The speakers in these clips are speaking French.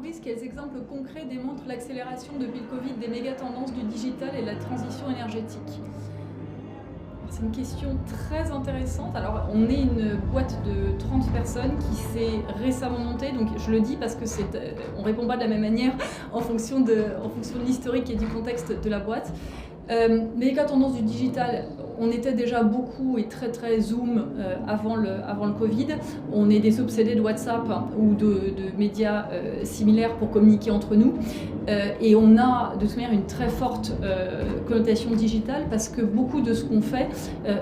entreprises, quels exemples concrets démontrent l'accélération depuis le Covid des méga-tendances du digital et de la transition énergétique? C'est une question très intéressante. Alors, on est une boîte de 30 personnes qui s'est récemment montée, donc je le dis parce que on ne répond pas de la même manière en fonction de l'historique et du contexte de la boîte. Mais quand tendance du digital, on était déjà beaucoup et très très Zoom avant le Covid. On est des obsédés de WhatsApp ou de médias similaires pour communiquer entre nous. Et on a de toute manière une très forte connotation digitale parce que beaucoup de ce qu'on fait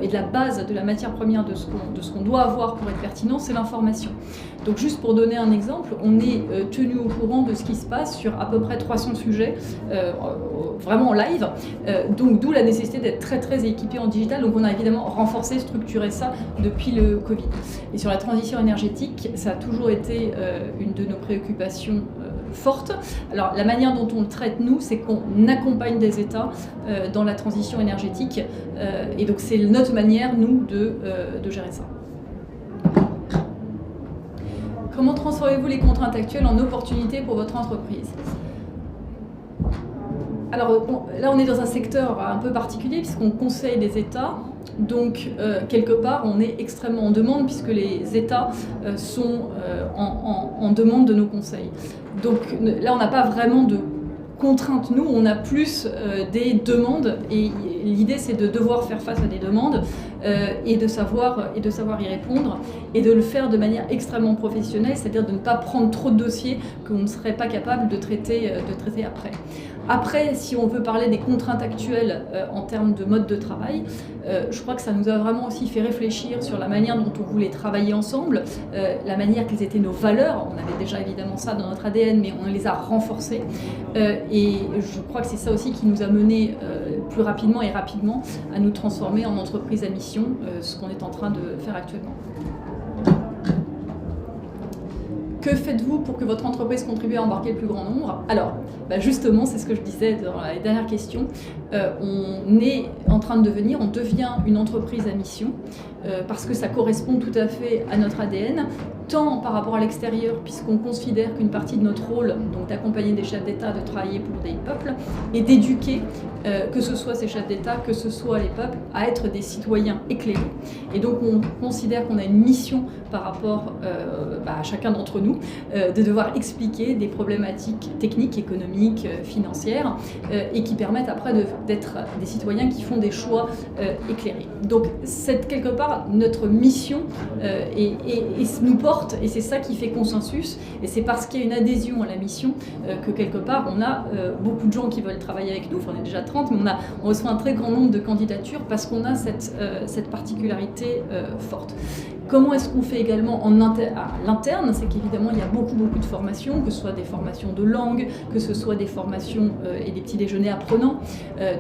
et de la base, de la matière première de ce qu'on doit avoir pour être pertinent, c'est l'information. Donc juste pour donner un exemple, on est tenu au courant de ce qui se passe sur à peu près 300 sujets, vraiment en live. Donc d'où la nécessité d'être très très équipé en digital. Donc on a évidemment renforcé, structuré ça depuis le Covid. Et sur la transition énergétique, ça a toujours été une de nos préoccupations fortes. Alors la manière dont on le traite nous, c'est qu'on accompagne des États dans la transition énergétique. Et donc c'est notre manière, nous, de gérer ça. Comment transformez-vous les contraintes actuelles en opportunités pour votre entreprise? Alors là, on est dans un secteur un peu particulier puisqu'on conseille les États. Donc, quelque part, on est extrêmement en demande puisque les États sont en demande de nos conseils. Donc là, on n'a pas vraiment de contraintes. Nous, on a plus des demandes et l'idée, c'est de devoir faire face à des demandes et de savoir y répondre et de le faire de manière extrêmement professionnelle, c'est-à-dire de ne pas prendre trop de dossiers qu'on ne serait pas capable de traiter après. Après, si on veut parler des contraintes actuelles en termes de mode de travail, je crois que ça nous a vraiment aussi fait réfléchir sur la manière dont on voulait travailler ensemble, la manière quelles étaient nos valeurs. On avait déjà évidemment ça dans notre ADN, mais on les a renforcées. Et je crois que c'est ça aussi qui nous a menés plus rapidement à nous transformer en entreprise à mission, ce qu'on est en train de faire actuellement. Que faites-vous pour que votre entreprise contribue à embarquer le plus grand nombre? Alors, justement, c'est ce que je disais dans la dernière question. On est en train de on devient une entreprise à mission parce que ça correspond tout à fait à notre ADN, tant par rapport à l'extérieur, puisqu'on considère qu'une partie de notre rôle, donc d'accompagner des chefs d'État, de travailler pour des peuples, et d'éduquer, que ce soit ces chefs d'État, que ce soit les peuples, à être des citoyens éclairés. Et donc on considère qu'on a une mission par rapport à chacun d'entre nous, de devoir expliquer des problématiques techniques, économiques, financières, et qui permettent après d'être des citoyens qui font des choix éclairés. Donc c'est quelque part notre mission et nous porte, et c'est ça qui fait consensus, et c'est parce qu'il y a une adhésion à la mission que quelque part on a beaucoup de gens qui veulent travailler avec nous. Enfin, on est déjà 30, mais on reçoit un très grand nombre de candidatures parce qu'on a cette particularité forte. Comment est-ce qu'on fait également à l'interne? C'est qu'évidemment, il y a beaucoup de formations, que ce soit des formations de langue, que ce soit des formations et des petits déjeuners apprenants.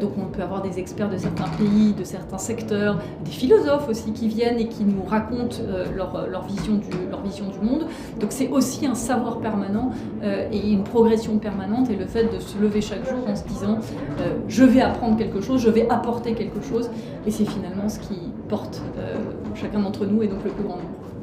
Donc on peut avoir des experts de certains pays, de certains secteurs, des philosophes aussi qui viennent et qui nous racontent leur vision du monde. Donc c'est aussi un savoir permanent et une progression permanente, et le fait de se lever chaque jour en se disant je vais apprendre quelque chose, je vais apporter quelque chose, et c'est finalement ce qui porte chacun d'entre nous et donc le plus grand nombre.